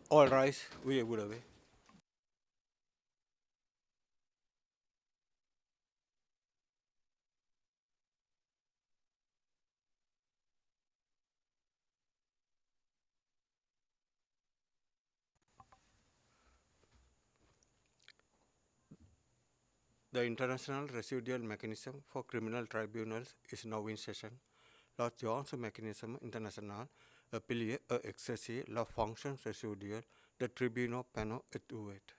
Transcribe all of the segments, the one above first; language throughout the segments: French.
All rise. Oui, vous l'avez. The International Residual Mechanism for Criminal Tribunals is now in session. L'Audience Mécanisme International, appelé à exercer la fonction résiduelle des tribunaux pénaux est ouverte.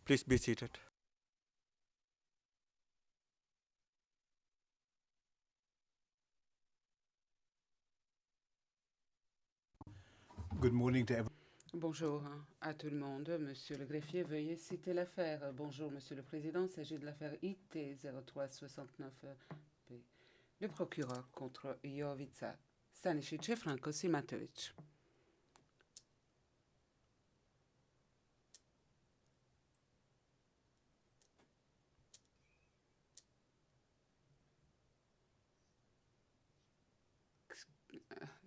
Please be seated. Good morning to everyone. Bonjour à tout le monde. Monsieur le greffier, veuillez citer l'affaire. Bonjour, Monsieur le Président. Il s'agit de l'affaire IT 0369P. Le procureur contre Jovica Stanisic et Franco Simatovic.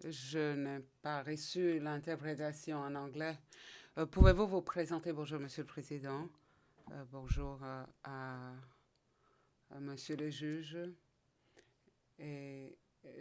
Je n'ai pas reçu l'interprétation en anglais. Pouvez-vous vous présenter? Bonjour, Monsieur le Président. Bonjour à Monsieur le juge. Et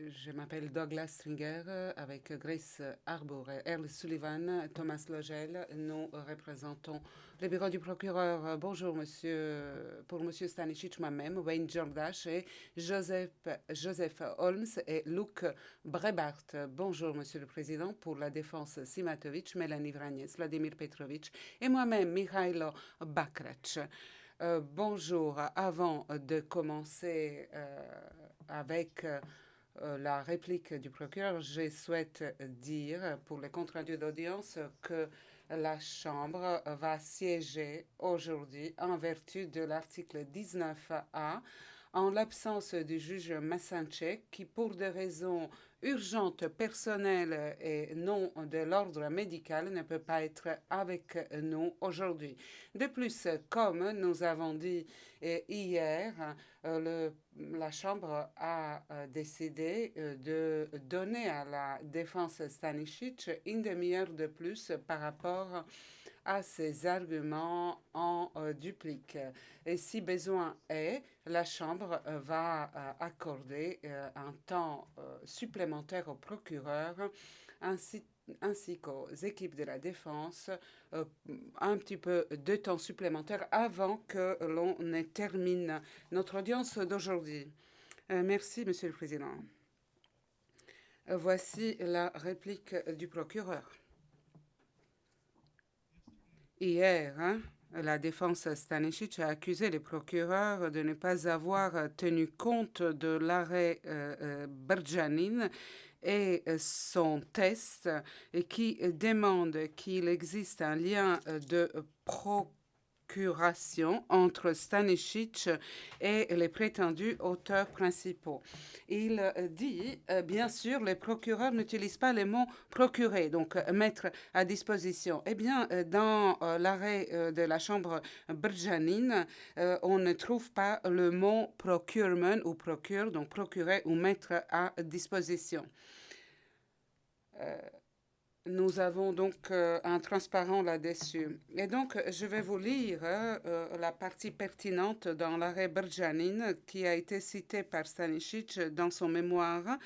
je m'appelle Douglas Stringer avec Grace Arbour et Earl Sullivan, Thomas Logel. Nous représentons le bureau du procureur. Bonjour, monsieur, pour monsieur Stanisic, moi-même, Wayne Jordache et Joseph Holmes et Luc Brebart. Bonjour, monsieur le président, pour la défense Simatovic, Mélanie Vranjes, Vladimir Petrovic et moi-même, Mikhailo Bakrac. Bonjour. Avant de commencer avec la réplique du procureur, je souhaite dire pour le compte rendu d'audience que la Chambre va siéger aujourd'hui en vertu de l'article 19A en l'absence du juge Massanchek qui, pour des raisons urgentes, personnelles et non de l'ordre médical, ne peut pas être avec nous aujourd'hui. De plus, comme nous avons dit hier, la Chambre a décidé de donner à la défense Stanisic une demi-heure de plus par rapport à ses arguments en duplique. Et si besoin est, la Chambre va accorder un temps supplémentaire au procureur ainsi qu'aux équipes de la défense un petit peu de temps supplémentaire avant que l'on ne termine notre audience d'aujourd'hui. Merci, Monsieur le Président. Voici la réplique du procureur. Hier, la défense Stanisic a accusé les procureurs de ne pas avoir tenu compte de l'arrêt Berjanin et son test qui demande qu'il existe un lien de procuration entre Stanisic et les prétendus auteurs principaux. Il dit, bien sûr, les procureurs n'utilisent pas le mot procurer, donc mettre à disposition. Eh bien, dans l'arrêt de la Chambre Berjanin, on ne trouve pas le mot procurement ou procure, donc procurer ou mettre à disposition. Nous avons donc un transparent là-dessus. Et donc, je vais vous lire la partie pertinente dans l'arrêt Berjanin qui a été citée par Stanisic dans son mémoire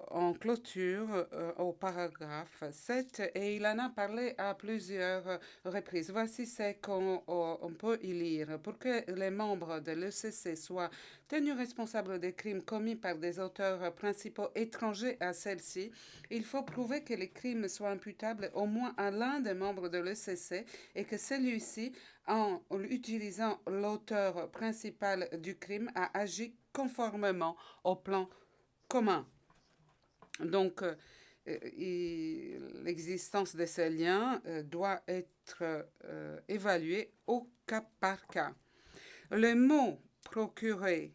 en clôture au paragraphe 7 et il en a parlé à plusieurs reprises. Voici ce qu'on peut y lire. Pour que les membres de l'ECC soient tenus responsables des crimes commis par des auteurs principaux étrangers à celle-ci, il faut prouver que les crimes soient imputables au moins à l'un des membres de l'ECC et que celui-ci, en utilisant l'auteur principal du crime, a agi conformément au plan commun. Donc, l'existence de ces liens doit être évaluée au cas par cas. Le mot procurer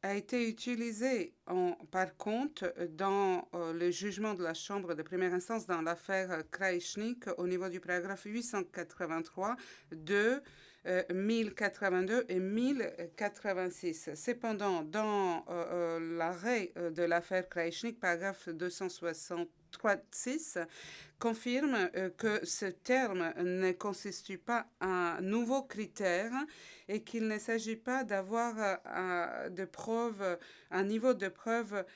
a été utilisé par contre dans le jugement de la Chambre de première instance dans l'affaire Krajisnik au niveau du paragraphe 883 de 1082 et 1086. Cependant, dans l'arrêt de l'affaire Krajisnik, paragraphe 260 3.6 confirme que ce terme ne constitue pas un nouveau critère et qu'il ne s'agit pas d'avoir un niveau de preuve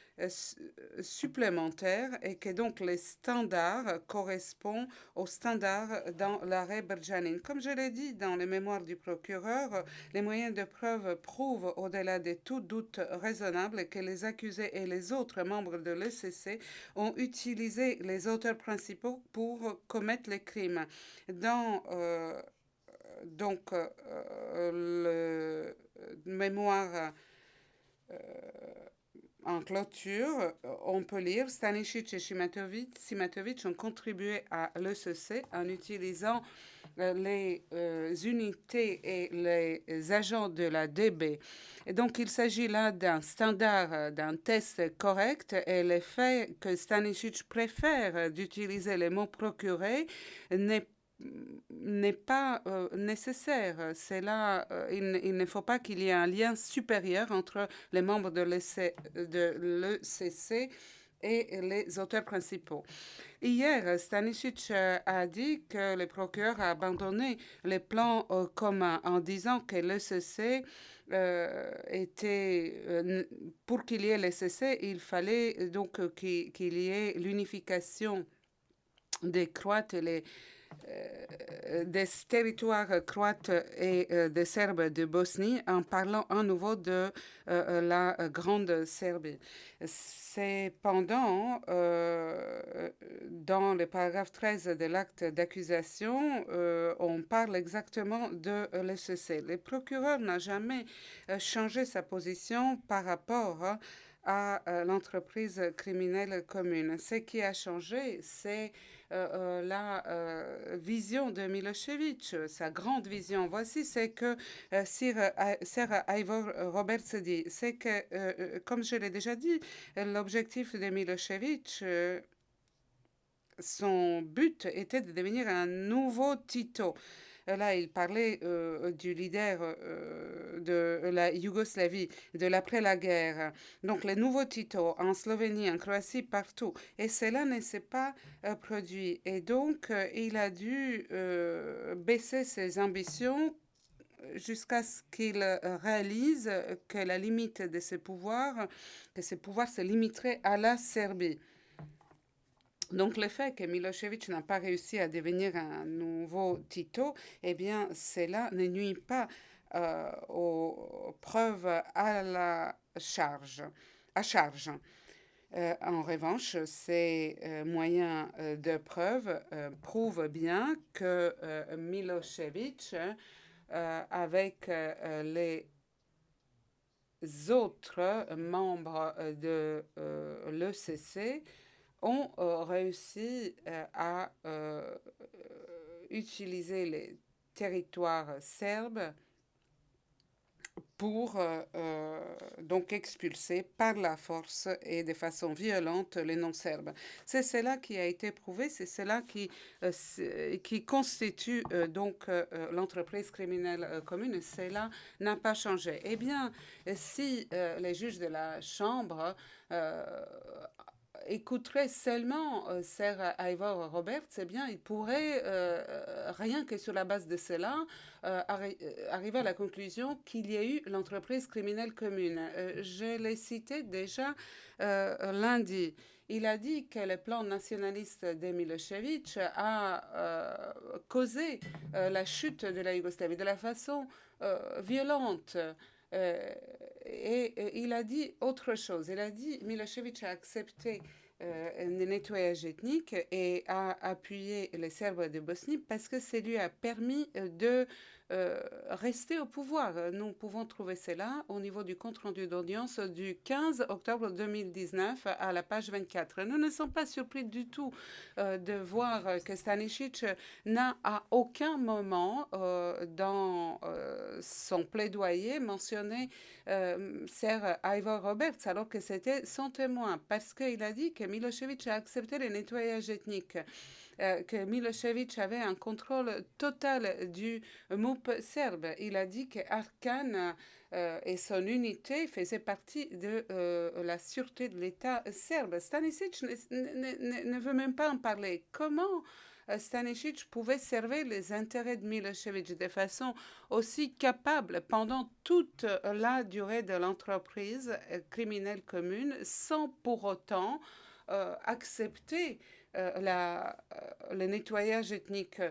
supplémentaire et que donc les standards correspondent aux standards dans l'arrêt Berjanin. Comme je l'ai dit dans les mémoires du procureur, les moyens de preuve prouvent au-delà de tout doute raisonnable que les accusés et les autres membres de l'ECC ont utilisé les auteurs principaux pour commettre les crimes. Dans le mémoire en clôture, on peut lire Stanisic et Simatovic ont contribué à l'ECC en utilisant les unités et les agents de la DB. Et donc, il s'agit là d'un standard, d'un test correct, et le fait que Stanisic préfère d'utiliser les mots procurés n'est pas nécessaire. C'est là, il ne faut pas qu'il y ait un lien supérieur entre les membres de l'ECC et les auteurs principaux. Hier, Stanisic a dit que le procureur a abandonné les plans communs en disant que l'ECC pour qu'il y ait l'ECC, il fallait donc qu'il y ait l'unification des Croates et des territoires croates et des Serbes de Bosnie en parlant à nouveau de la Grande Serbie. Cependant, dans le paragraphe 13 de l'acte d'accusation, on parle exactement de l'ECC. Le procureur n'a jamais changé sa position par rapport à l'entreprise criminelle commune. Ce qui a changé, c'est la vision de Milosevic, sa grande vision. Voici ce que Sir Ivor Roberts dit. C'est que, comme je l'ai déjà dit, l'objectif de Milosevic, son but était de devenir un nouveau Tito. Là, il parlait du leader de la Yougoslavie, de l'après la guerre. Donc, les nouveaux Tito en Slovénie, en Croatie, partout. Et cela ne s'est pas produit. Et donc, il a dû baisser ses ambitions jusqu'à ce qu'il réalise que la limite de ses pouvoirs, que ses pouvoirs se limiteraient à la Serbie. Donc, le fait que Milosevic n'a pas réussi à devenir un nouveau Tito, eh bien, cela ne nuit pas aux preuves à charge. En revanche, ces moyens de preuve prouvent bien que Milosevic, avec les autres membres de l'ECC, ont réussi à utiliser les territoires serbes pour donc expulser par la force et de façon violente les non-serbes. C'est cela qui a été prouvé, c'est cela qui constitue donc l'entreprise criminelle commune, et cela n'a pas changé. Eh bien, si les juges de la Chambre écouterait seulement Sir Ivor Roberts, eh bien, il pourrait, rien que sur la base de cela, arriver à la conclusion qu'il y a eu l'entreprise criminelle commune. Je l'ai cité déjà lundi. Il a dit que le plan nationaliste de Milosevic a causé la chute de la Yougoslavie de la façon violente. Et il a dit autre chose. Il a dit Milosevic a accepté un nettoyage ethnique et a appuyé les Serbes de Bosnie parce que ça lui a permis de rester au pouvoir. Nous pouvons trouver cela au niveau du compte-rendu d'audience du 15 octobre 2019 à la page 24. Nous ne sommes pas surpris du tout de voir que Stanisic n'a à aucun moment dans son plaidoyer mentionné Sir Ivor Roberts, alors que c'était son témoin, parce qu'il a dit que Milosevic a accepté le nettoyage ethnique. que Milosevic avait un contrôle total du MUP serbe. Il a dit qu'Arkan et son unité faisaient partie de la sûreté de l'État serbe. Stanisic ne veut même pas en parler. Comment Stanisic pouvait servir les intérêts de Milosevic de façon aussi capable pendant toute la durée de l'entreprise criminelle commune sans pour autant accepter le nettoyage ethnique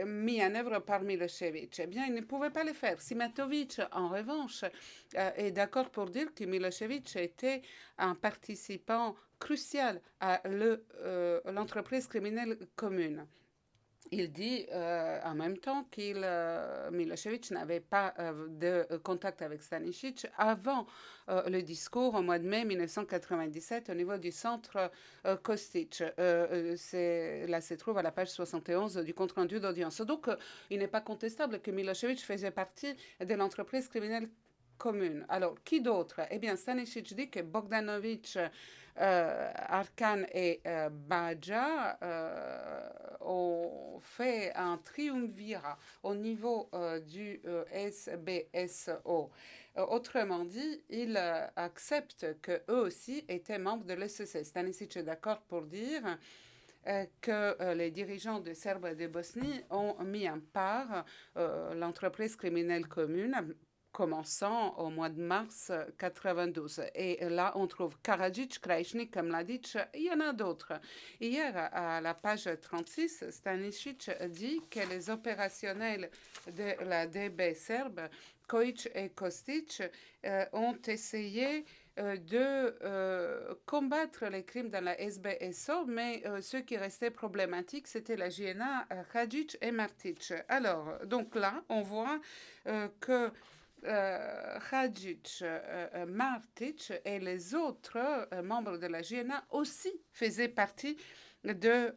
mis en œuvre par Milosevic. Eh bien, il ne pouvait pas le faire. Simatovic, en revanche, est d'accord pour dire que Milosevic était un participant crucial à l'entreprise criminelle commune. Il dit en même temps qu'il Milosevic n'avait pas de contact avec Stanisic avant le discours au mois de mai 1997 au niveau du centre Kostic. Là se trouve à la page 71 du compte-rendu d'audience. Donc, il n'est pas contestable que Milosevic faisait partie de l'entreprise criminelle commune. Alors, qui d'autre? Eh bien, Stanisic dit que Bogdanovic, Arkan et Baja ont fait un triumvirat au niveau du SBSO. Autrement dit, ils acceptent qu'eux aussi étaient membres de l'ECC. Stanisic est d'accord pour dire que les dirigeants de Serbie et de Bosnie ont mis en part l'entreprise criminelle commune commençant au mois de mars 92. Et là, on trouve Karadzic, Krajčnik, Mladic, il y en a d'autres. Hier, à la page 36, Stanisic dit que les opérationnels de la DB serbe, Kojic et Kostic, ont essayé de combattre les crimes dans la SBSO, mais ce qui restait problématique, c'était la JNA, Hadjic et Martic. Alors, donc là, on voit que Hadjic, Martic et les autres membres de la JNA aussi faisaient partie de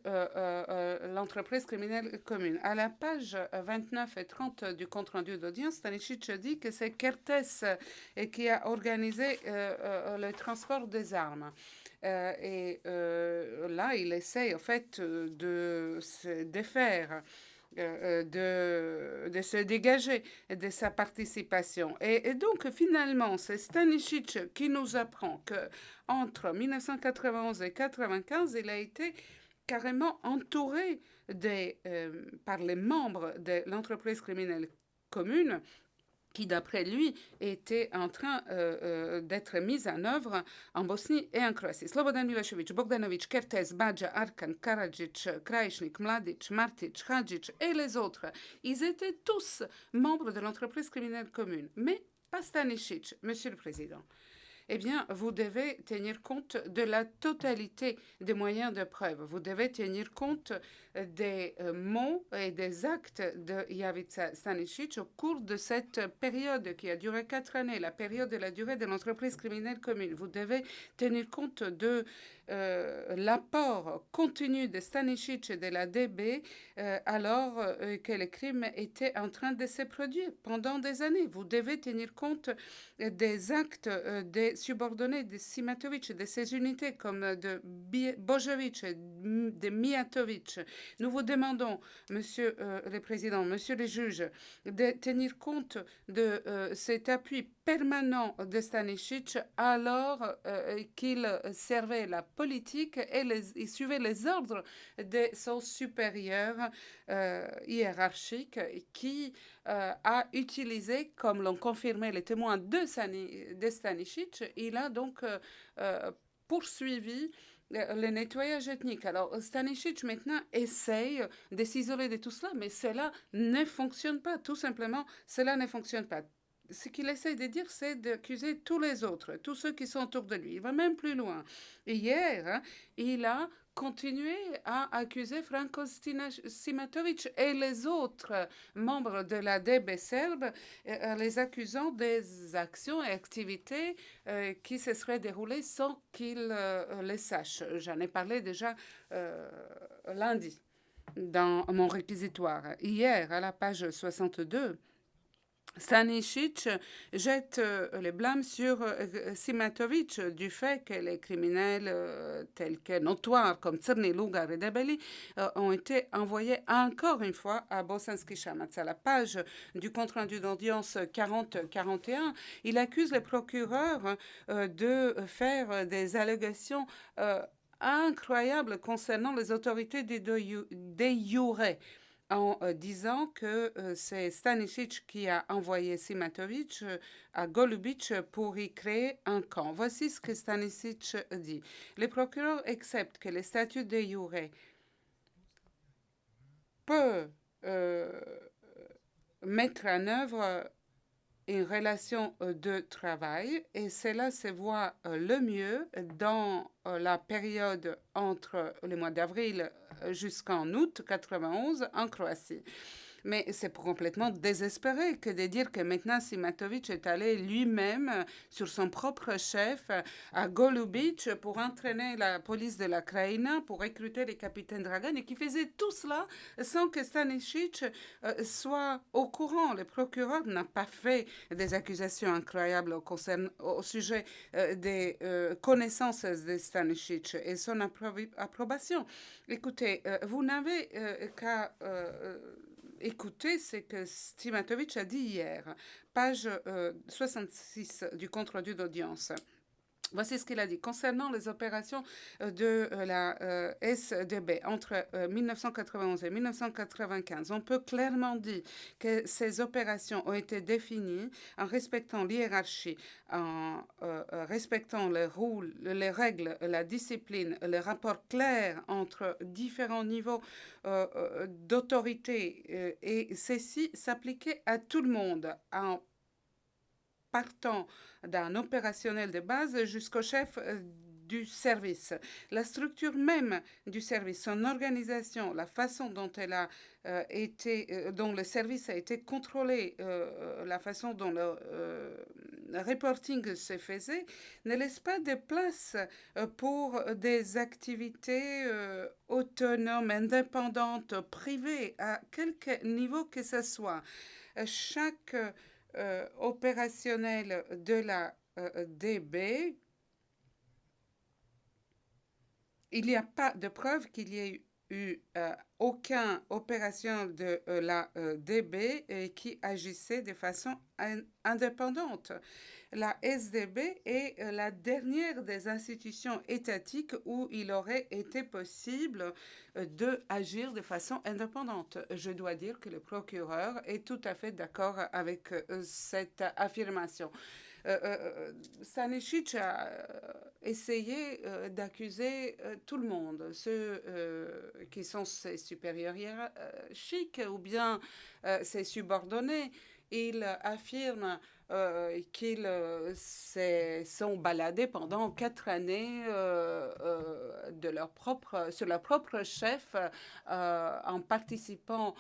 l'entreprise criminelle commune. À la page 29 et 30 du compte-rendu d'audience, Stanisic dit que c'est Kertész qui a organisé le transport des armes. Là, il essaie en fait de se défaire de se dégager de sa participation. Et donc, finalement, c'est Stanisic qui nous apprend qu'entre 1991 et 1995, il a été carrément entouré par les membres de l'entreprise criminelle commune qui, d'après lui, était en train d'être mise en œuvre en Bosnie et en Croatie. Slobodan Milosevic, Bogdanovic, Kertész, Baja, Arkan, Karadzic, Krajčnik, Mladic, Martic, Hadjic et les autres, ils étaient tous membres de l'entreprise criminelle commune, mais pas Stanisic, Monsieur le Président. Eh bien, vous devez tenir compte de la totalité des moyens de preuve. Vous devez tenir compte des mots et des actes de Ivica Stanisic au cours de cette période qui a duré 4 années, la période de la durée de l'entreprise criminelle commune. Vous devez tenir compte de l'apport continu de Stanisic et de la DB alors que les crimes étaient en train de se produire pendant des années. Vous devez tenir compte des actes des subordonnés de Simatovic et de ses unités comme de Bojovic et de Mijatovic. Nous vous demandons, Monsieur le Président, Monsieur le juge, de tenir compte de cet appui permanent de Stanisic alors qu'il servait la politique et il suivait les ordres de son supérieur hiérarchique qui a utilisé, comme l'ont confirmé les témoins de Stanisic, il a donc poursuivi le nettoyage ethnique. Alors, Stanisic, maintenant, essaye de s'isoler de tout cela, mais cela ne fonctionne pas. Tout simplement, cela ne fonctionne pas. Ce qu'il essaie de dire, c'est d'accuser tous les autres, tous ceux qui sont autour de lui. Il va même plus loin. Hier, il a continué à accuser Franko Simatovic et les autres membres de la DB serbe, les accusant des actions et activités qui se seraient déroulées sans qu'ils les sachent. J'en ai parlé déjà lundi dans mon réquisitoire. Hier, à la page 62, Stanisic jette les blâmes sur Simatovic du fait que les criminels tels que notoires comme Tsirni, Lugar et Debeli ont été envoyés encore une fois à Bosanski Shamatz. À la page du compte-rendu d'audience 40-41, il accuse les procureurs de faire des allégations incroyables concernant les autorités des Jure en disant que c'est Stanisic qui a envoyé Simatovic à Golubic pour y créer un camp. Voici ce que Stanisic dit. Les procureurs acceptent que les statuts de jure peuvent mettre en œuvre une relation de travail et cela se voit le mieux dans la période entre le mois d'avril jusqu'en août 91 en Croatie. Mais c'est complètement désespéré que de dire que maintenant Simatovic est allé lui-même sur son propre chef à Golubic pour entraîner la police de la Krajina, pour recruter les capitaines Dragan et qui faisait tout cela sans que Stanisic soit au courant. Le procureur n'a pas fait des accusations incroyables au sujet des connaissances de Stanisic et son approbation. Écoutez, vous n'avez qu'à écoutez ce que Simatovic a dit hier, page 66 du compte-rendu d'audience. Voici ce qu'il a dit. Concernant les opérations de la SDB entre 1991 et 1995, on peut clairement dire que ces opérations ont été définies en respectant l'hiérarchie, en respectant les rôles, les règles, la discipline, les rapports clairs entre différents niveaux d'autorité et ceci s'appliquait à tout le monde en partant d'un opérationnel de base jusqu'au chef du service. La structure même du service, son organisation, la façon dont elle a dont le service a été contrôlé, la façon dont le reporting se faisait, ne laisse pas de place pour des activités autonomes, indépendantes, privées, à quelque niveau que ce soit. Chaque opérationnel de la DB, il n'y a pas de preuve qu'il y ait eu aucun opération de la DB qui agissait de façon indépendante. La SDB est la dernière des institutions étatiques où il aurait été possible d'agir de façon indépendante. Je dois dire que le procureur est tout à fait d'accord avec cette affirmation. Stanisic a essayé d'accuser tout le monde, ceux qui sont ses supérieurs hiérarchiques ou bien ses subordonnés. Il affirme qu'ils se sont baladés pendant 4 années sur leur propre chef en participant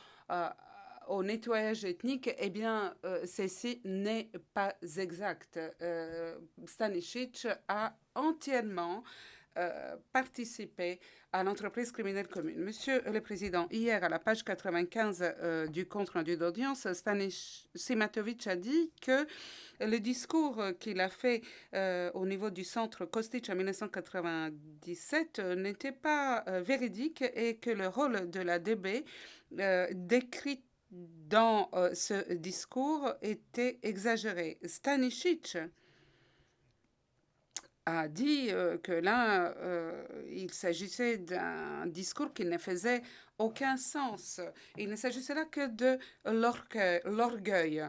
au nettoyage ethnique, eh bien, ceci n'est pas exact. Stanisic a entièrement participé à l'entreprise criminelle commune. Monsieur le Président, hier, à la page 95 du compte-rendu d'audience, Simatovic a dit que le discours qu'il a fait au niveau du centre Kostic en 1997 n'était pas véridique et que le rôle de la DB décrit dans ce discours était exagéré. Stanisic a dit que là, il s'agissait d'un discours qui ne faisait aucun sens. Il ne s'agissait là que de l'orgueil.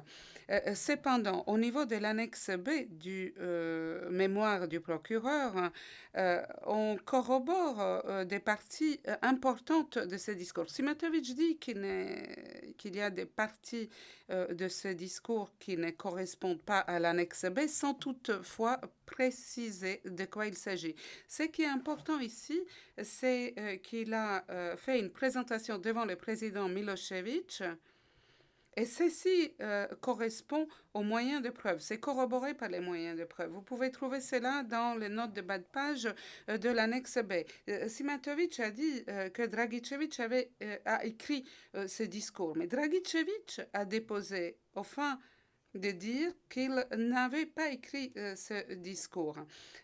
Cependant, au niveau de l'annexe B du mémoire du procureur, on corrobore des parties importantes de ce discours. Simatovic dit qu'il y a des parties de ce discours qui ne correspondent pas à l'annexe B sans toutefois préciser de quoi il s'agit. Ce qui est important ici, c'est qu'il a fait une présentation devant le président Milosevic et ceci correspond aux moyens de preuve. C'est corroboré par les moyens de preuve. Vous pouvez trouver cela dans les notes de bas de page de l'annexe B. Simatovic a dit que Dragicevic a écrit ce discours. Mais Dragicevic a déposé, au fin de dire qu'il n'avait pas écrit ce discours.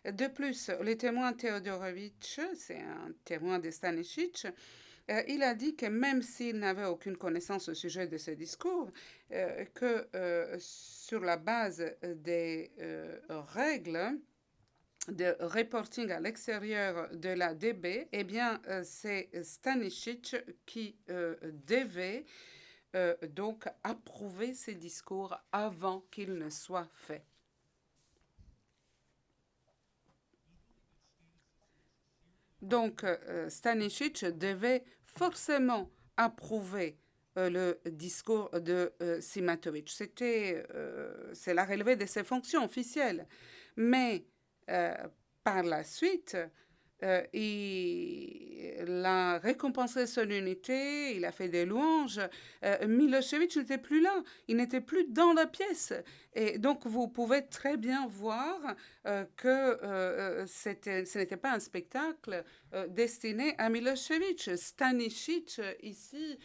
De plus, le témoin Teodorovitch, c'est un témoin de Stanisic, il a dit que même s'il n'avait aucune connaissance au sujet de ce discours, que sur la base des règles de reporting à l'extérieur de la DB, eh bien, c'est Stanisic qui devait donc approuver ces discours avant qu'ils ne soient faits. Donc, Stanisic devait forcément approuver le discours de Simatovic. C'est la relevée de ses fonctions officielles. Mais par la suite, il a récompensé son unité, il a fait des louanges. Milosevic n'était plus là, il n'était plus dans la pièce. Et donc, vous pouvez très bien voir que ce n'était pas un spectacle destiné à Milosevic. Stanisic, ici,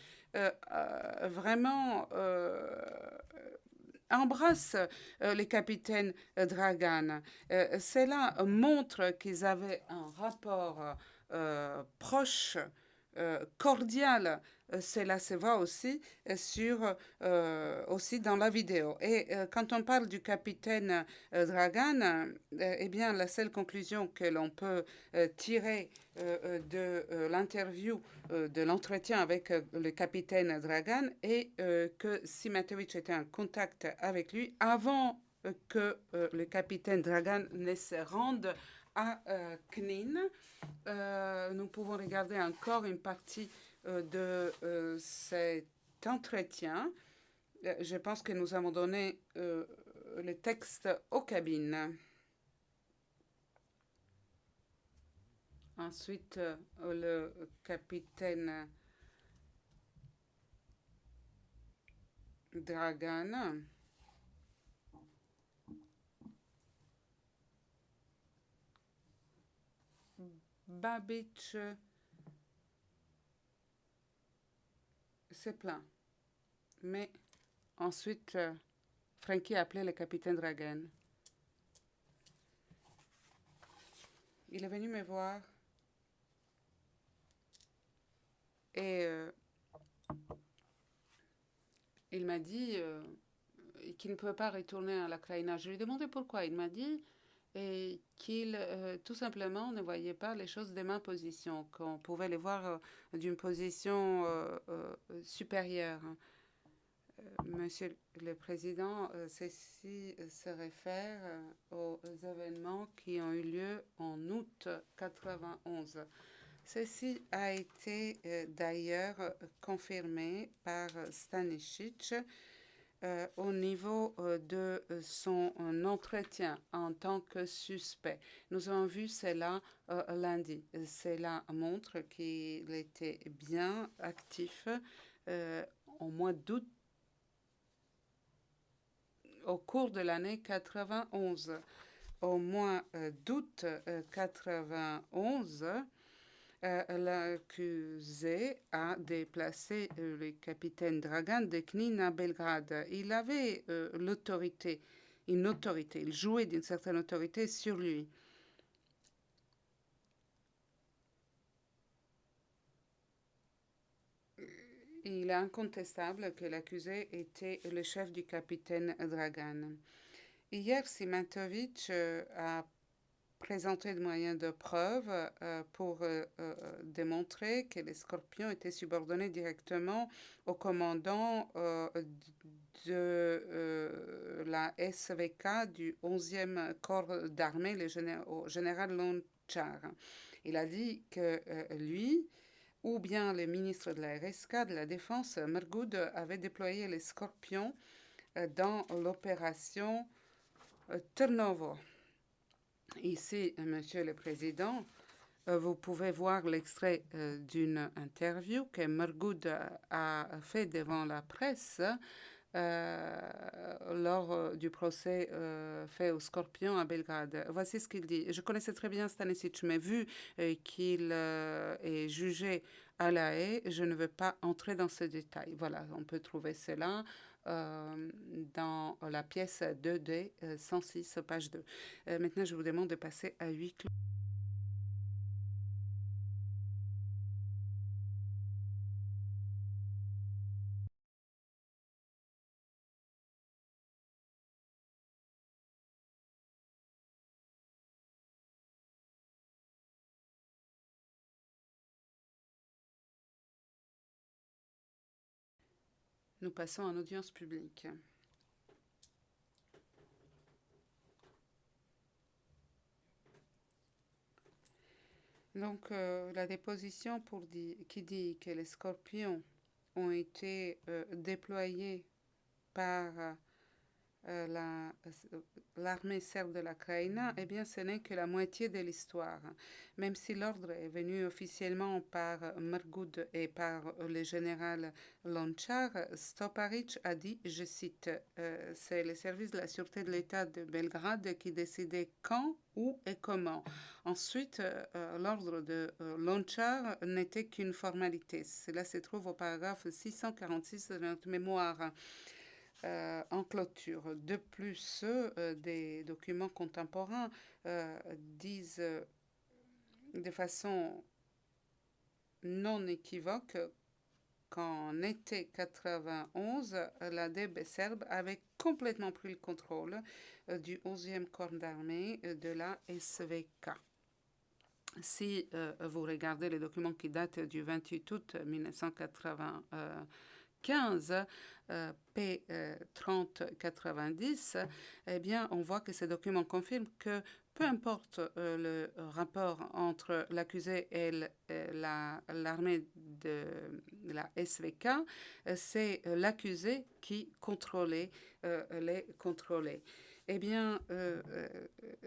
vraiment embrasse le capitaine Dragan. Cela montre qu'ils avaient un rapport proche, cordial. Cela se voit aussi aussi dans la vidéo. Et quand on parle du capitaine Dragan, eh bien, la seule conclusion que l'on peut tirer de l'interview, de l'entretien avec le capitaine Dragan est que Simatovic était en contact avec lui avant que le capitaine Dragan ne se rende à Knin. Nous pouvons regarder encore une partie de cet entretien. Je pense que nous avons donné le texte aux cabines. Ensuite, le capitaine Dragan Babic se plaint. Mais ensuite, Frankie a appelé le capitaine Dragan. Il est venu me voir et il m'a dit qu'il ne pouvait pas retourner à la Kraïna. Je lui ai demandé pourquoi. Il m'a dit qu'il tout simplement ne voyait pas les choses de ma position, qu'on pouvait les voir d'une position supérieure. Monsieur le Président, ceci se réfère aux événements qui ont eu lieu en août 91. Ceci a été d'ailleurs confirmé par Stanisic au niveau de son entretien en tant que suspect. Nous avons vu cela lundi. Cela montre qu'il était bien actif au mois d'août, au cours de l'année 91. Au mois d'août 91, l'accusé a déplacé le capitaine Dragan de Knin à Belgrade. Il avait l'autorité, une autorité, il jouait d'une certaine autorité sur lui. Il est incontestable que l'accusé était le chef du capitaine Dragan. Hier, Simatovic a présenté des moyens de preuve pour démontrer que les Scorpions étaient subordonnés directement au commandant de la SVK du 11e corps d'armée, le général Lonchar. Il a dit que lui, ou bien le ministre de la RSK, de la Défense, Mergoud, avait déployé les Scorpions dans l'opération Turnovo. Ici, Monsieur le Président, vous pouvez voir l'extrait d'une interview que Mergoud a fait devant la presse lors du procès fait au Scorpion à Belgrade. Voici ce qu'il dit. Je connaissais très bien Stanisic, mais vu qu'il est jugé à La Haye, je ne veux pas entrer dans ce détail. Voilà, on peut trouver cela dans la pièce 2D 106, page 2. Maintenant, je vous demande de passer à huis clos. Nous passons en audience publique. Donc, la déposition qui dit que les scorpions ont été déployés par l'armée serbe de la Krajina, eh bien, ce n'est que la moitié de l'histoire. Même si l'ordre est venu officiellement par Mrgoud et par le général Lončar, Stoparić a dit, je cite, c'est le service de la sûreté de l'État de Belgrade qui décidait quand, où et comment. Ensuite, l'ordre de Lončar n'était qu'une formalité. Cela se trouve au paragraphe 646 de notre mémoire. En clôture. De plus, des documents contemporains disent de façon non équivoque qu'en été 91, la DB serbe avait complètement pris le contrôle du 11e corps d'armée de la SVK. Si vous regardez les documents qui datent du 28 août 1995, P3090, eh bien, on voit que ces documents confirment que peu importe le rapport entre l'accusé et l'armée de la SVK, c'est l'accusé qui contrôlait les contrôlés. Eh bien,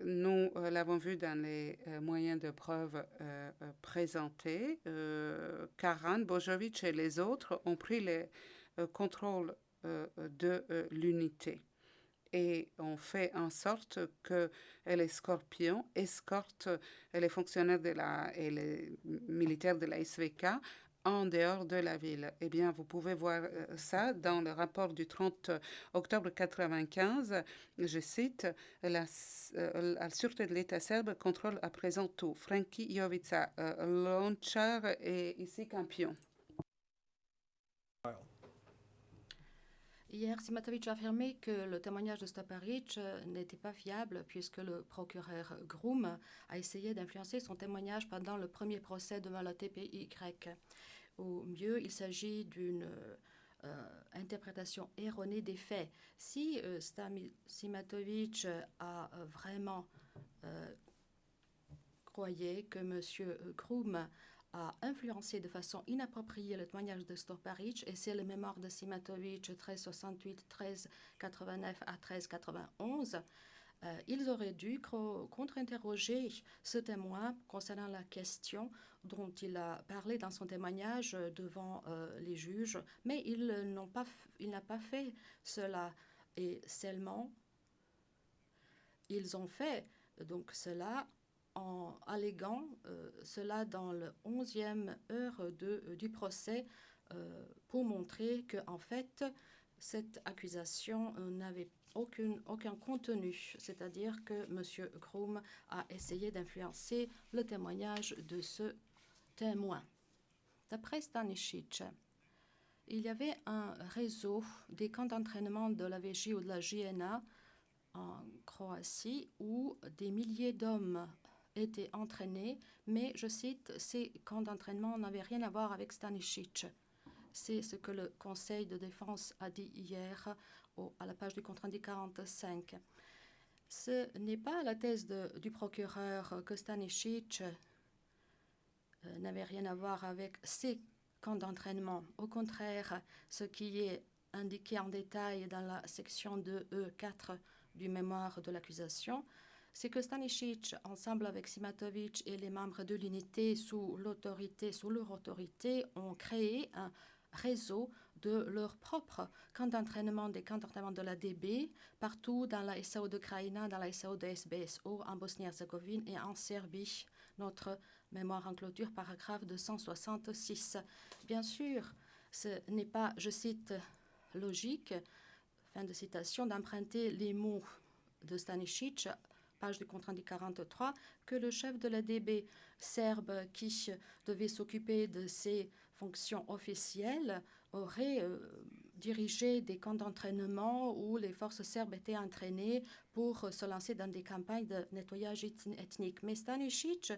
nous l'avons vu dans les moyens de preuve présentés. Karan, Bojovic et les autres ont pris les contrôle de l'unité. Et on fait en sorte que les scorpions escortent les fonctionnaires et les militaires de la SVK en dehors de la ville. Eh bien, vous pouvez voir ça dans le rapport du 30 octobre 1995. Je cite, la sûreté de l'État serbe contrôle à présent tout. Franki Jovica, Lončar est ici campion. Hier, Simatovic a affirmé que le témoignage de Stoparić n'était pas fiable puisque le procureur Groom a essayé d'influencer son témoignage pendant le premier procès devant la TPY. Au mieux, il s'agit d'une interprétation erronée des faits. Si Simatovic a vraiment croyé que M. Groom a influencé de façon inappropriée le témoignage de Stoparić, et c'est le mémoire de Simatovic 1368, 1389 à 1391, ils auraient dû contre-interroger ce témoin concernant la question dont il a parlé dans son témoignage devant les juges, mais il n'a pas fait cela, et seulement ils ont fait donc cela en alléguant cela dans le 11e heure du procès pour montrer qu'en fait, cette accusation n'avait aucun contenu, c'est-à-dire que M. Groom a essayé d'influencer le témoignage de ce témoin. D'après Stanisic, il y avait un réseau des camps d'entraînement de la VJ ou de la JNA en Croatie où des milliers d'hommes étaient entraînés, mais, je cite, ces camps d'entraînement n'avaient rien à voir avec Stanisic. C'est ce que le Conseil de défense a dit hier à la page du compte rendu 45. Ce n'est pas la thèse du procureur que Stanisic n'avait rien à voir avec ces camps d'entraînement. Au contraire, ce qui est indiqué en détail dans la section 2E4 du mémoire de l'accusation, c'est que Stanisic, ensemble avec Simatovic et les membres de l'unité sous leur autorité, ont créé un réseau de leur propre camp d'entraînement, des camps d'entraînement de la DB, partout dans la SAO de Krajina, dans la SAO de SBSO, en Bosnie-Herzégovine et en Serbie. Notre mémoire en clôture, paragraphe 266. Bien sûr, ce n'est pas, je cite, logique fin de citation, d'emprunter les mots de Stanisic, page du compte rendu 43, que le chef de la DB serbe qui devait s'occuper de ses fonctions officielles aurait dirigé des camps d'entraînement où les forces serbes étaient entraînées pour se lancer dans des campagnes de nettoyage ethnique. Mais Stanisic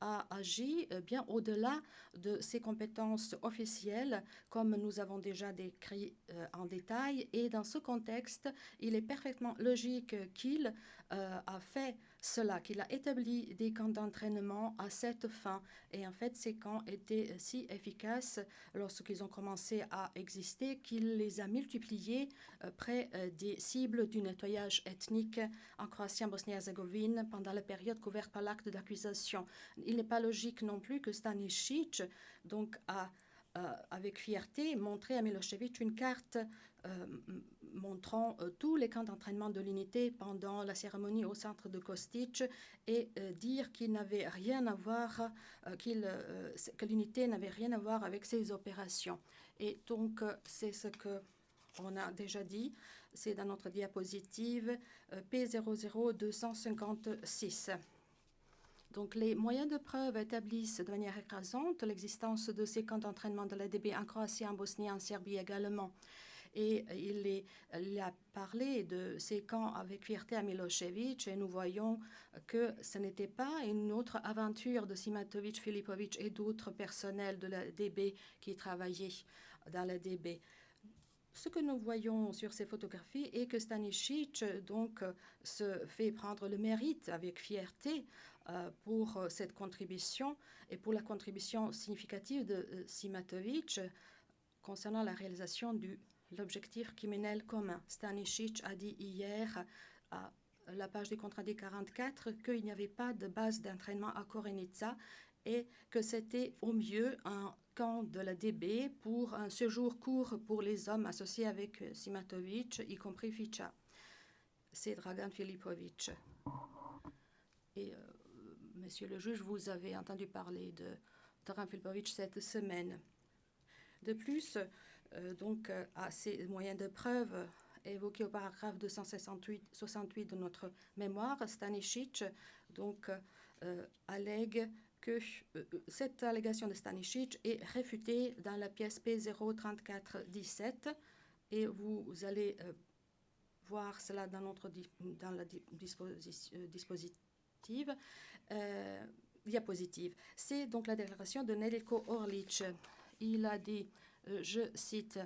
a agi bien au-delà de ses compétences officielles, comme nous avons déjà décrit en détail. Et dans ce contexte, il est parfaitement logique qu'il a fait cela, qu'il a établi des camps d'entraînement à cette fin. Et en fait, ces camps étaient si efficaces lorsqu'ils ont commencé à exister qu'il les a multipliés près des cibles du nettoyage ethnique en Croatie, en Bosnie-Herzégovine, pendant la période couverte par l'acte d'accusation. Il n'est pas logique non plus que Stanisic donc a avec fierté montré à Milosevic une carte montrant tous les camps d'entraînement de l'unité pendant la cérémonie au centre de Kostic et dire qu'il n'avait rien à voir, que l'unité n'avait rien à voir avec ces opérations. Et donc, c'est ce qu'on a déjà dit, c'est dans notre diapositive P00256. Donc, les moyens de preuve établissent de manière écrasante l'existence de ces camps d'entraînement de l'ADB en Croatie, en Bosnie, en Serbie également. Et il a parlé de ces camps avec fierté à Milosevic et nous voyons que ce n'était pas une autre aventure de Simatovic, Filipovic et d'autres personnels de la DB qui travaillaient dans la DB. Ce que nous voyons sur ces photographies est que Stanisic donc se fait prendre le mérite avec fierté pour cette contribution et pour la contribution significative de Simatovic concernant la réalisation de l'objectif criminel commun. Stanisic a dit hier à la page du compte rendu 44 qu'il n'y avait pas de base d'entraînement à Korenica et que c'était au mieux un camp de la DB pour un séjour court pour les hommes associés avec Simatovic, y compris Ficha. C'est Dragan Filipovic. Et monsieur le juge, vous avez entendu parler de Dragan Filipovic cette semaine. De plus, donc, à ces moyens de preuve évoqués au paragraphe 268 de notre mémoire, Stanisic donc allègue que cette allégation de Stanisic est réfutée dans la pièce P03417 et vous allez voir cela dans la diapositive. C'est donc la déclaration de Nedeljko Orlic. Il a dit, je cite,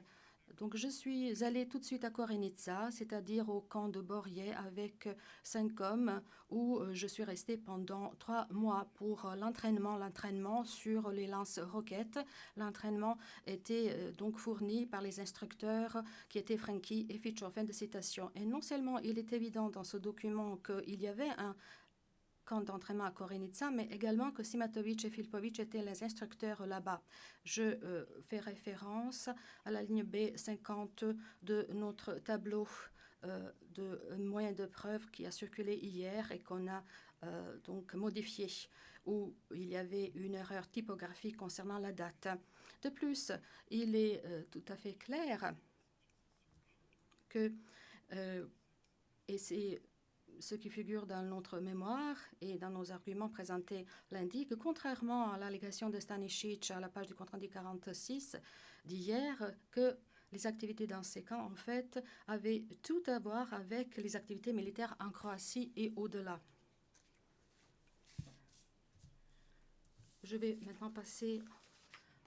donc je suis allé tout de suite à Korenica, c'est-à-dire au camp de Borje avec 5 hommes où je suis resté pendant 3 mois pour l'entraînement sur les lance-roquettes. L'entraînement était donc fourni par les instructeurs qui étaient Franky et Ficho. Fin de citation. Et non seulement il est évident dans ce document qu'il y avait un camp d'entraînement à Korenica, mais également que Simatovic et Filipovic étaient les instructeurs là-bas. Je fais référence à la ligne B50 de notre tableau de moyens de preuve qui a circulé hier et qu'on a donc modifié, où il y avait une erreur typographique concernant la date. De plus, il est tout à fait clair que, et c'est ce qui figure dans notre mémoire et dans nos arguments présentés l'indique, contrairement à l'allégation de Stanisic à la page du compte rendu 46 d'hier, que les activités dans ces camps, en fait, avaient tout à voir avec les activités militaires en Croatie et au-delà. Je vais maintenant passer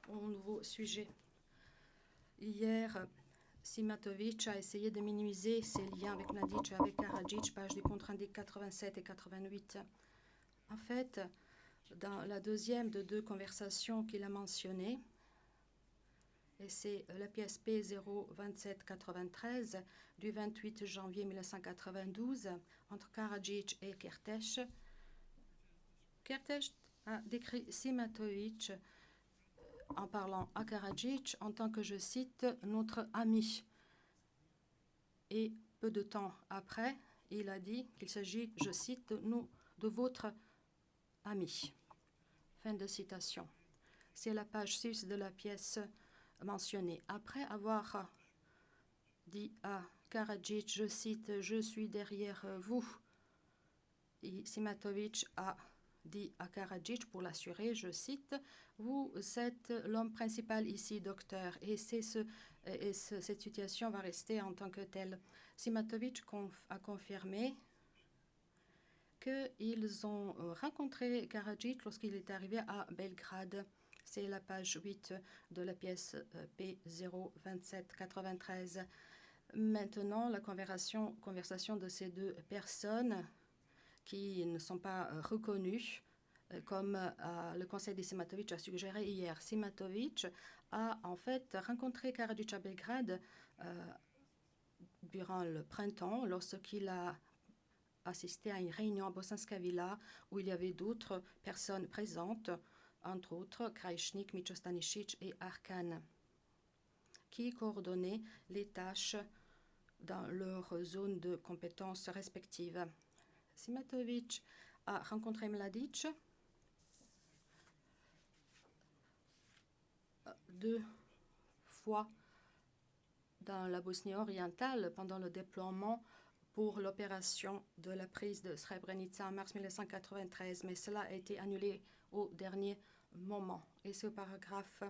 au nouveau sujet. Hier, Simatovic a essayé de minimiser ses liens avec Mladic et avec Karadzic, page du compte rendu 87 et 88. En fait, dans la deuxième de 2 conversations qu'il a mentionnées, et c'est la pièce P02793 du 28 janvier 1992 entre Karadzic et Kertész, Kertész a décrit Simatovic en parlant à Karadzic en tant que, je cite, notre ami. Et peu de temps après, il a dit qu'il s'agit, je cite, de votre ami. Fin de citation. C'est la page 6 de la pièce mentionnée. Après avoir dit à Karadzic, je cite, « Je suis derrière vous ». Simatovic a dit à Karadzic pour l'assurer, je cite, « Vous êtes l'homme principal ici, docteur, et cette situation va rester en tant que telle. » Simatovic a confirmé qu'ils ont rencontré Karadzic lorsqu'il est arrivé à Belgrade. C'est la page 8 de la pièce P02793. Maintenant, la conversation de ces deux personnes qui ne sont pas reconnues, comme le conseil de Simatovic a suggéré hier. Simatovic a en fait rencontré Karadzic à Belgrade durant le printemps, lorsqu'il a assisté à une réunion à Bosanska Villa où il y avait d'autres personnes présentes, entre autres Krajčnik, Micho Stanisic et Arkan, qui coordonnaient les tâches dans leur zone de compétences respectives. Simatovic a rencontré Mladic 2 fois dans la Bosnie orientale pendant le déploiement pour l'opération de la prise de Srebrenica en mars 1993, mais cela a été annulé au dernier moment. Et c'est au paragraphe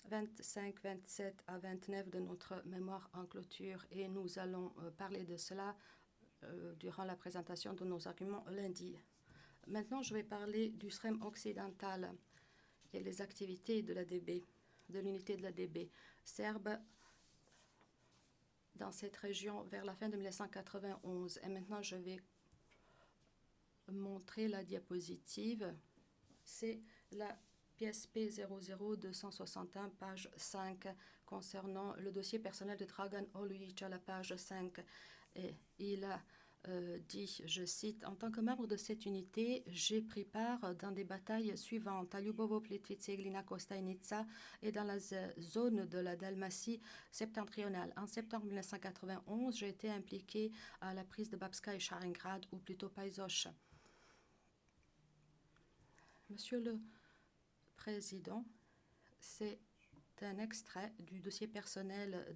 25, 27 à 29 de notre mémoire en clôture, et nous allons parler de cela durant la présentation de nos arguments lundi. Maintenant, je vais parler du Srem occidental et les activités de l'ADB, de l'unité de l'ADB serbe dans cette région vers la fin de 1991. Et maintenant, je vais montrer la diapositive. C'est la pièce P00261, page 5, concernant le dossier personnel de Dragan Olujic à la page 5. Et il a dit, je cite, « En tant que membre de cette unité, j'ai pris part dans des batailles suivantes à Ljubovo, Plitvice, Glina, Kostajnica et dans la zone de la Dalmatie septentrionale. En septembre 1991, j'ai été impliqué à la prise de Babska et Šarengrad, ou plutôt Paizoš. » Monsieur le Président, c'est un extrait du dossier personnel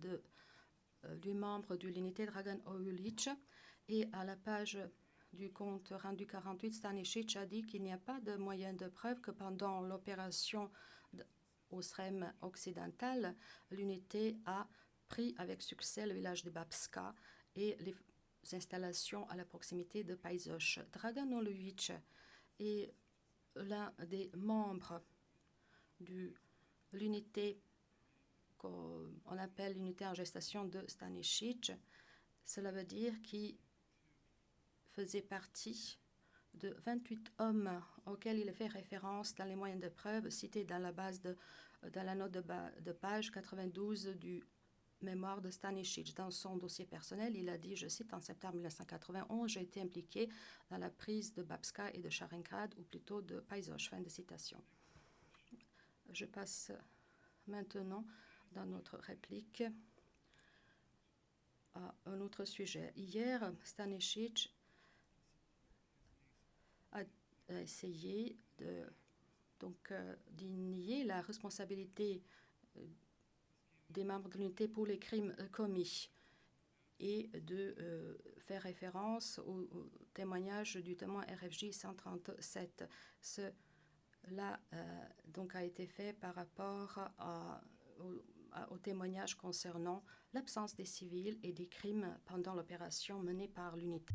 du membre de l'unité Dragan Olujic. Et à la page du compte rendu 48, Stanisic a dit qu'il n'y a pas de moyen de preuve que pendant l'opération au Srem occidental, l'unité a pris avec succès le village de Babska et les installations à la proximité de Paizoš. Dragan Olujic est l'un des membres de l'unité qu'on appelle l'unité en gestation de Stanisic. Cela veut dire qu'il faisait partie de 28 hommes auxquels il fait référence dans les moyens de preuve cités dans la note de page 92 du mémoire de Stanisic. Dans son dossier personnel, il a dit, je cite, « En septembre 1991, j'ai été impliqué dans la prise de Babska et de Šarengrad, ou plutôt de Paizoš. » Fin de citation. Je passe maintenant dans notre réplique à un autre sujet. Hier, Stanisic a essayé d'y nier la responsabilité des membres de l'unité pour les crimes commis et de faire référence au témoignage du témoin RFJ 137. Cela a été fait par rapport au témoignage concernant l'absence des civils et des crimes pendant l'opération menée par l'unité.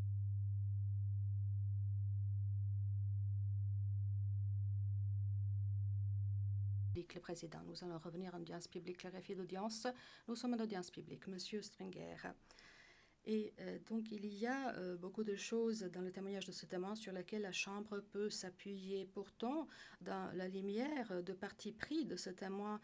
Le président, nous allons revenir en audience publique, clarifier d'audience. Nous sommes en audience publique, Monsieur Stringer. Et donc, il y a beaucoup de choses dans le témoignage de ce témoin sur lesquelles la Chambre peut s'appuyer. Pourtant, dans la lumière de parti pris de ce témoin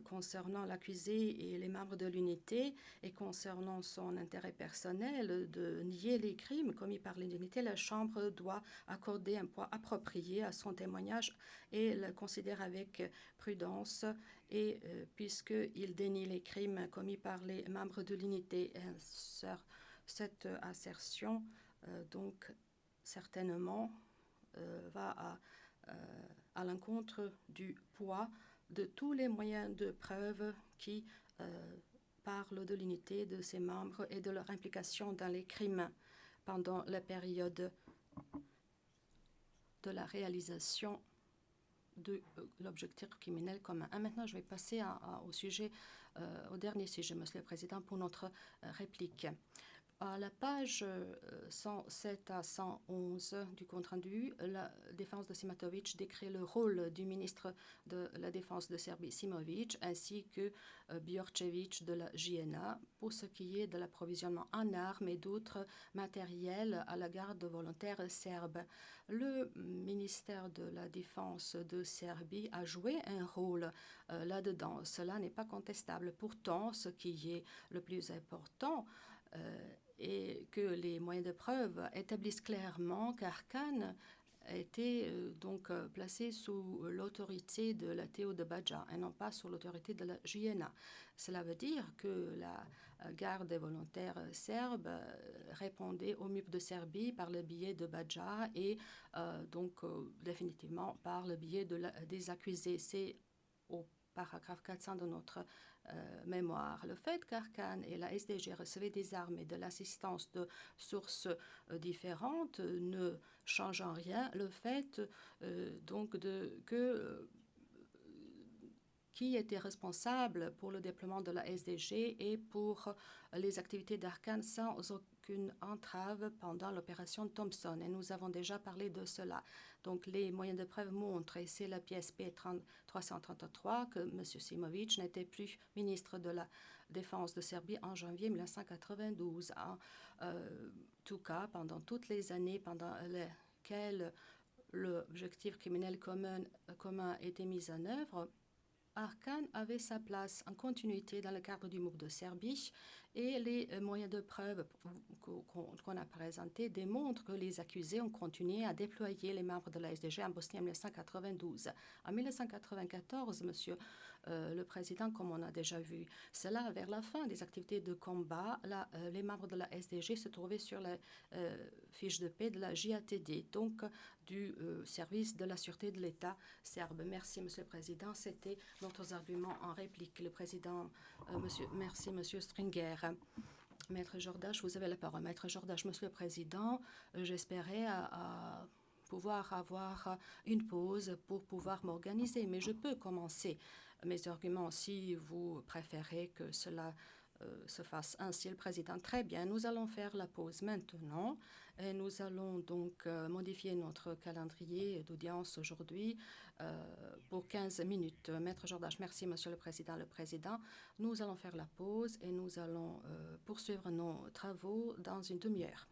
concernant l'accusé et les membres de l'unité et concernant son intérêt personnel de nier les crimes commis par l'unité, la Chambre doit accorder un poids approprié à son témoignage et le considère avec prudence. Et puisqu'il dénie les crimes commis par les membres de l'unité, cette assertion, donc, certainement, va à l'encontre du poids de tous les moyens de preuve qui parle de l'unité de ses membres et de leur implication dans les crimes pendant la période de la réalisation de l'objectif criminel commun. Maintenant, je vais passer au dernier sujet, Monsieur le Président, pour notre réplique. À la page 107 à 111 du compte-rendu, la défense de Simatovic décrit le rôle du ministre de la Défense de Serbie, Simovic, ainsi que Bjorčević de la JNA, pour ce qui est de l'approvisionnement en armes et d'autres matériels à la garde volontaire serbe. Le ministère de la Défense de Serbie a joué un rôle là-dedans. Cela n'est pas contestable. Pourtant, ce qui est le plus important, et que les moyens de preuve établissent clairement qu'Arkan a été placé sous l'autorité de la TO de Baja et non pas sous l'autorité de la JNA. Cela veut dire que la garde volontaire serbe répondait au MUP de Serbie par le biais de Baja et définitivement par le biais des accusés. C'est au paragraphe 400 de notre mémoire. Le fait qu'Arkan et la SDG recevaient des armes et de l'assistance de sources différentes ne change en rien le fait qui était responsable pour le déploiement de la SDG et pour les activités d'Arkan sans aucune entrave pendant l'opération Thompson. Et nous avons déjà parlé de cela. Donc les moyens de preuve montrent, et c'est la pièce P333, que M. Simovic n'était plus ministre de la Défense de Serbie en janvier 1992. En tout cas, pendant toutes les années pendant lesquelles l'objectif criminel commun était mis en œuvre, Arkan avait sa place en continuité dans le cadre du MUP de Serbie et les moyens de preuve qu'on a présentés démontrent que les accusés ont continué à déployer les membres de la SDG en Bosnie en 1992. En 1994, Monsieur le Président, comme on a déjà vu, cela vers la fin des activités de combat, les membres de la SDG se trouvaient sur la fiche de paix de la JATD, donc du service de la sûreté de l'État serbe. Merci, Monsieur le Président. C'était notre argument en réplique. Le Président, merci, Monsieur Stringer. Maître Jordache, vous avez la parole. Maître Jordache, Monsieur le Président, j'espérais pouvoir avoir une pause pour pouvoir m'organiser, mais je peux commencer mes arguments si vous préférez que cela se fasse ainsi. Le Président, très bien, nous allons faire la pause maintenant et nous allons donc modifier notre calendrier d'audience aujourd'hui pour 15 minutes. Maître Jordache, merci Monsieur le Président. Le Président, nous allons faire la pause et nous allons poursuivre nos travaux dans une demi-heure.